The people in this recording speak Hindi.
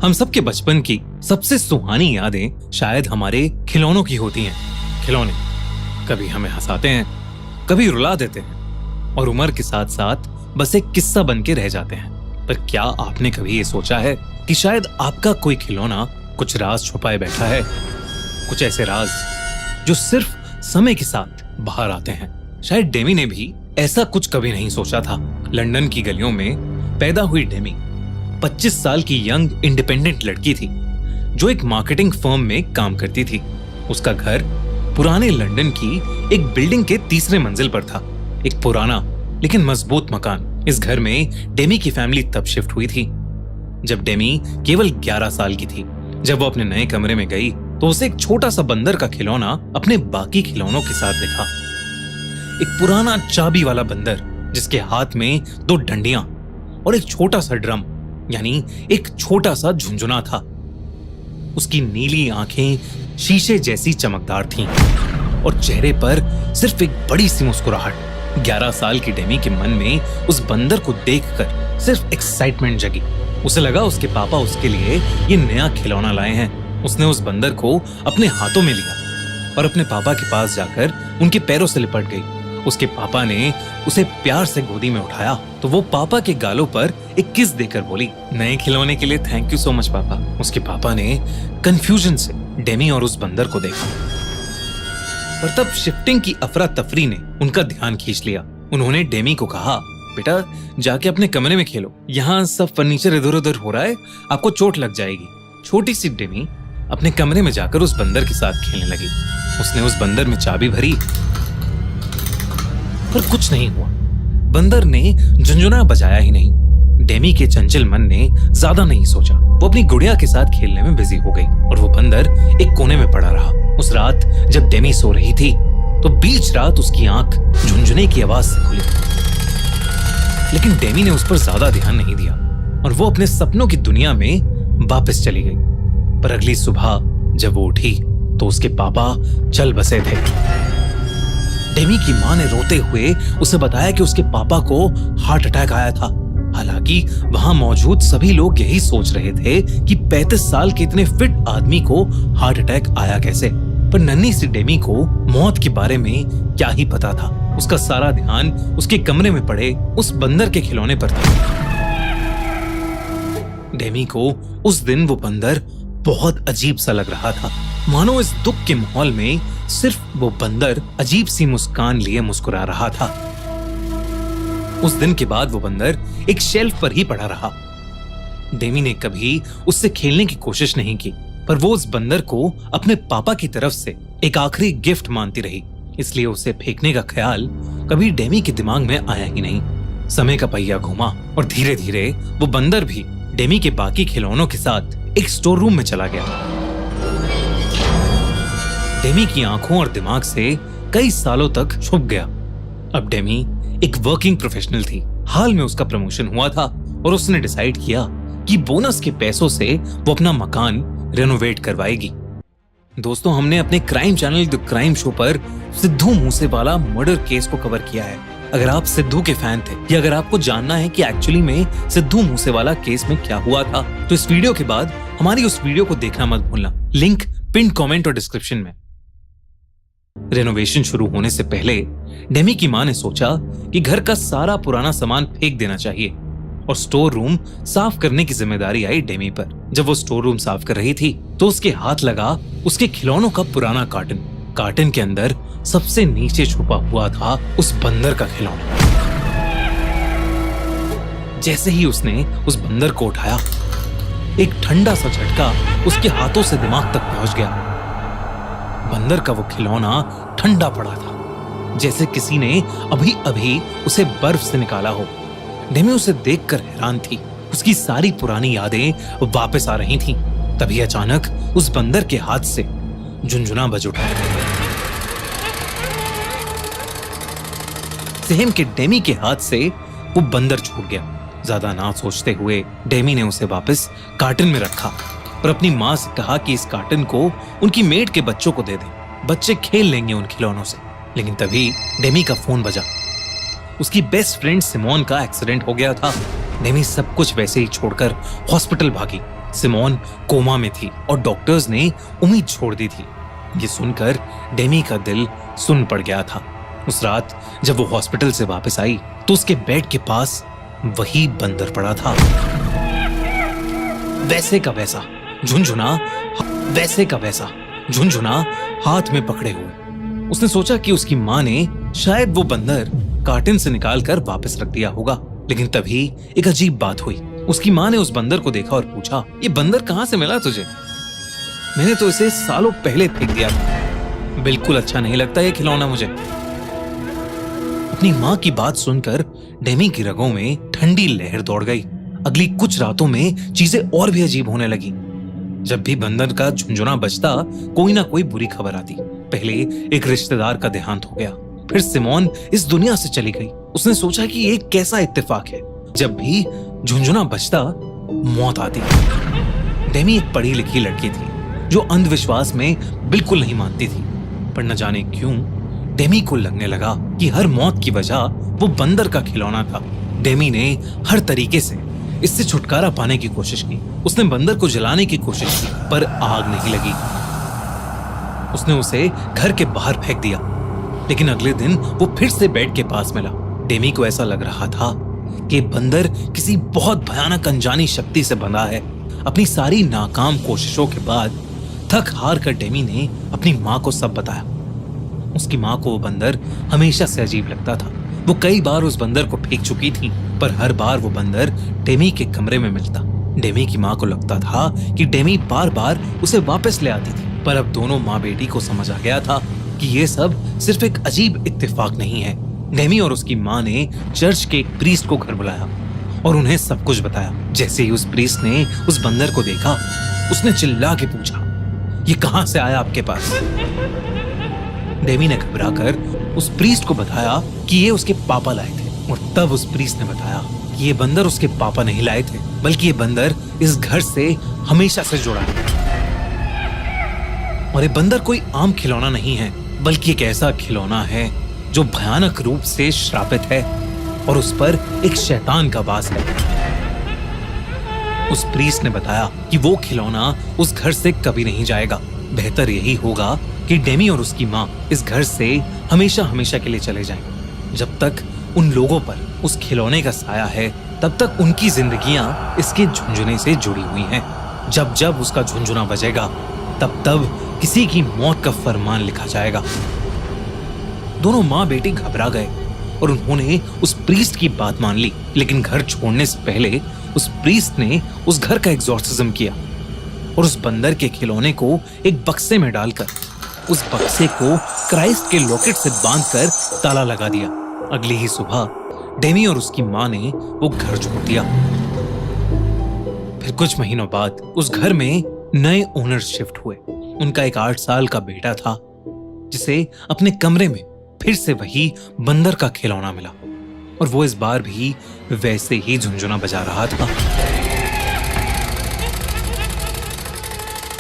हम सबके बचपन की सबसे सुहानी यादें शायद हमारे खिलौनों की होती हैं। खिलौने कभी हमें हंसाते हैं, कभी रुला देते हैं और उम्र के साथ साथ बस एक किस्सा बन के रह जाते हैं। पर क्या आपने कभी ये सोचा है कि शायद आपका कोई खिलौना कुछ राज छुपाए बैठा है? कुछ ऐसे राज जो सिर्फ समय के साथ बाहर आते हैं। शायद डेमी ने भी ऐसा कुछ कभी नहीं सोचा था। लंदन की गलियों में पैदा हुई डेमी 25 साल की यंग इंडिपेंडेंट लड़की थी जो एक मार्केटिंग फर्म में काम करती थी। उसका घर पुराने लंदन की एक बिल्डिंग के तीसरे मंजिल पर था। एक पुराना लेकिन मजबूत मकान। इस घर में डेमी की फैमिली तब शिफ्ट हुई थी जब डेमी केवल 11 साल की थी। जब वो अपने नए कमरे में गई तो उसे एक छोटा सा बंदर का खिलौना अपने बाकी खिलौनों के साथ दिखा। एक पुराना चाबी वाला बंदर जिसके हाथ में 2 डंडियां और एक छोटा सा ड्रम यानी एक छोटा सा झुंझुना था। उसकी नीली आंखें शीशे जैसी चमकदार थीं और चेहरे पर सिर्फ एक बड़ी सी मुस्कुराहट। 11 साल की डेमी के मन में उस बंदर को देखकर सिर्फ एक्साइटमेंट जगी। उसे लगा उसके पापा उसके लिए ये नया खिलौना लाए हैं। उसने उस बंदर को अपने हाथों में लिया और अपने पापा के पास जाकर उनके पैरों से लिपट गई। उसके पापा ने उसे प्यार से गोदी में उठाया तो वो पापा के गालों पर एक किस देकर बोली, नए खिलौने के लिए थैंक यू सो मच पापा। उसके पापा ने कंफ्यूजन से डेमी और उस बंदर को देखा और तब शिफ्टिंग की अफरा तफरी ने उनका ध्यान खींच लिया। उन्होंने डेमी को कहा, बेटा जाके अपने कमरे में खेलो, यहाँ सब फर्नीचर इधर उधर हो रहा है, आपको चोट लग जाएगी। छोटी सी डेमी अपने कमरे में जाकर उस बंदर के साथ खेलने लगी। उसने उस बंदर में चाबी भरी पर कुछ नहीं हुआ। बंदर ने झुंझुना बजाया ही नहीं। डेमी के चंचल मन ने ज्यादा नहीं सोचा। वो अपनी गुड़िया के साथ खेलने में बिजी हो गई और वो बंदर एक कोने में पड़ा रहा। उस रात जब डेमी सो रही थी तो बीच रात उसकी आंख झुंझुने की आवाज से खुली, लेकिन डेमी ने उस पर ज्यादा ध्यान नहीं दिया और वो अपने सपनों की दुनिया में वापस चली गई। पर अगली सुबह जब वो उठी तो उसके पापा चल बसे थे। डेमी की मां ने रोते हुए उसे बताया कि उसके पापा को हार्ट अटैक आया था। हालांकि वहां मौजूद सभी लोग यही सोच रहे थे कि 35 साल के इतने फिट आदमी को हार्ट अटैक आया कैसे। पर नन्ही सी डेमी को मौत के बारे में क्या ही पता था। उसका सारा ध्यान उसके कमरे में पड़े उस बंदर के खिलौने पर था। डेमी को उस दिन वो बंदर बहुत अजीब सा लग रहा था, मानो इस दुख के माहौल में सिर्फ वो बंदर अजीब सी मुस्कान लिए मुस्कुरा रहा था। उस दिन के बाद वो बंदर एक शेल्फ पर ही पड़ा रहा। डेमी ने कभी उससे खेलने की कोशिश नहीं की, पर वो उस बंदर को अपने पापा की तरफ से एक आखिरी गिफ्ट मानती रही। इसलिए उसे फेंकने का ख्याल कभी डेमी के दिमाग में आया ही नहीं। समय का पहिया घूमा और धीरे धीरे वो बंदर भी डेमी के बाकी खिलौनों के साथ एक स्टोर रूम में चला गया। डेमी की आंखों और दिमाग से कई सालों तक छुप गया। अब डेमी एक वर्किंग प्रोफेशनल थी। हाल में उसका प्रमोशन हुआ था और उसने डिसाइड किया कि बोनस के पैसों से वो अपना मकान रेनोवेट करवाएगी। दोस्तों, हमने अपने crime channel the crime show पर सिद्धू मूसेवाला मर्डर केस को कवर किया है। अगर आप सिद्धू के फैन थे या अगर आपको जानना है कि एक्चुअली में सिद्धू मूसेवाला केस में क्या हुआ था तो इस वीडियो के बाद हमारी उस वीडियो को देखना मत भूलना। लिंक पिन कमेंट और डिस्क्रिप्शन में। रेनोवेशन शुरू होने से पहले डेमी की मां ने सोचा कि घर का सारा पुराना सामान फेंक देना चाहिए और स्टोर रूम साफ करने की जिम्मेदारी आई डेमी पर। जब वो स्टोर रूम साफ कर रही थी तो उसके हाथ लगा उसके खिलौनों का पुराना कार्टन। कार्टन के अंदर सबसे नीचे छुपा हुआ था उस बंदर का खिलौना। जैसे ही उसने उस बंदर को उठाया, एक ठंडा सा झटका उसके हाथों से दिमाग तक पहुंच गया। बंदर का वो खिलौना ठंडा पड़ा था, जैसे किसी ने अभी अभी उसे बर्फ से निकाला हो। डेमी उसे देखकर हैरान थी। उसकी सारी पुरानी यादें वापस आ रही थीं। तभी अचानक उस बंदर के हाथ से झुंझुना बज उठा। सेम के डेमी के हाथ से वो बंदर छूट गया। ज्यादा ना सोचते हुए डेमी ने उसे वापस कार्टन में रखा और अपनी माँ से कहा कि इस कार्टन को उनकी मेड के बच्चों को दे दें, बच्चे खेल लेंगे उन खिलौनों से। लेकिन तभी डेमी का फोन बजा। उसकी बेस्ट फ्रेंड सिमोन का एक्सीडेंट हो गया था। डेमी सब कुछ वैसे ही छोड़कर हॉस्पिटल भागी। सिमोन कोमा में थी और डॉक्टर्स ने उम्मीद छोड़ दी थी। ये सुनकर डेमी का दिल सुन पड़ गया था। उस रात जब वो हॉस्पिटल से वापस आई तो उसके बेड के पास वही बंदर पड़ा था, वैसे का वैसा झुनझुना, वैसे का वैसा झुनझुना हाथ में पकड़े हुए। उसने सोचा कि उसकी माँ ने शायद वो बंदर कार्टन से निकालकर वापस रख दिया होगा, लेकिन तभी एक अजीब बात हुई। उसकी माँ ने उस बंदर को देखा और पूछा, ये बंदर कहाँ से मिला तुझे? मैंने तो इसे सालों पहले फेंक दिया था। बिल्कुल अच्छा नहीं लगता ये खिलौना मुझे। अपनी माँ की बात सुनकर डेमी की रगों में ठंडी लहर दौड़ गई। अगली कुछ रातों में चीजें और भी अजीब होने लगी। जब भी बंदर का झुनझुना बजता, कोई ना कोई बुरी खबर आती। पहले एक रिश्तेदार का देहांत हो गया, फिर सिमोन इस दुनिया से चली गई। उसने सोचा कि ये कैसा इत्तेफाक है, जब भी झुनझुना बजता मौत आती। डेमी एक पढ़ी लिखी लड़की थी जो अंधविश्वास में बिल्कुल नहीं मानती थी, पर न जाने क्यों डेमी को लगने लगा कि हर मौत की वजह वो बंदर का खिलौना था। डेमी ने हर तरीके से इससे छुटकारा पाने की कोशिश की। उसने बंदर को जलाने की कोशिश की, पर आग नहीं लगी। उसने उसे घर के बाहर फेंक दिया, लेकिन अगले दिन वो फिर से बेड के पास मिला। डेमी को ऐसा लग रहा था कि बंदर किसी बहुत भयानक अनजानी शक्ति से बंधा है। अपनी सारी नाकाम कोशिशों के बाद थक हार कर डेमी ने अपनी माँ को सब बताया। उसकी माँ को वो बंदर हमेशा से अजीब लगता था। वो कई बार उस बंदर को फेंक चुकी थी, पर हर बार वो बंदर डेमी के कमरे में मिलता। डेमी की माँ को लगता था कि डेमी बार बार उसे वापस ले आती थी, पर अब दोनों माँ बेटी को समझ आ गया था कि ये सब सिर्फ एक अजीब इत्तेफाक नहीं है। डेमी और उसकी माँ ने चर्च के एक प्रीस्ट को घर बुलाया और उन्हें सब कुछ बताया। जैसे ही उस प्रीस्ट ने उस बंदर को देखा, उसने चिल्ला के पूछा, ये कहां से आया आपके पास? डेमी ने घबराकर उस प्रीस्ट को बताया कि ये उसके पापा लाए थे, और तब उस प्रीस्ट ने बताया कि ये बंदर उसके पापा नहीं लाए थे, बल्कि ये बंदर इस घर से हमेशा से जुड़ा है। और ये बंदर कोई आम खिलौना नहीं है, बल्कि एक ऐसा खिलौना है जो भयानक रूप से श्रापित है और उस पर एक शैतान का वास है। उस प्रीस्ट ने बताया कि वो खिलौना उस घर से कभी नहीं जाएगा। बेहतर यही होगा कि डेमी और उसकी माँ इस घर से हमेशा हमेशा के लिए चले जाएं। जब तक उन लोगों पर उस खिलौने का साया है, तब तक उनकी जिंदगियां इसके झुनझुने से जुड़ी हुई हैं। जब जब उसका झुनझुना बजेगा, तब तब किसी की मौत का फरमान लिखा जाएगा। दोनों माँ बेटी घबरा गए और उन्होंने उस प्रीस्ट की बात मान ली, लेकिन घर छोड़ने से पहले उस प्रीस्ट ने उस घर का एग्जॉर्सिज्म किया और उस बंदर के खिलौने को एक बक्से में डालकर उस बक्से को क्राइस्ट के लॉकेट से बांधकर ताला लगा दिया। अगली ही सुबह डेमी और उसकी माँ ने वो घर छोड़ दिया। फिर कुछ महीनों बाद उस घर में नए ओनर्स शिफ्ट हुए। उनका एक 8 साल का बेटा था, जिसे अपने कमरे में फिर से वही बंदर का खिलौना मिला, और वो इस बार भी वैसे ही झुनझुना बजा रहा था।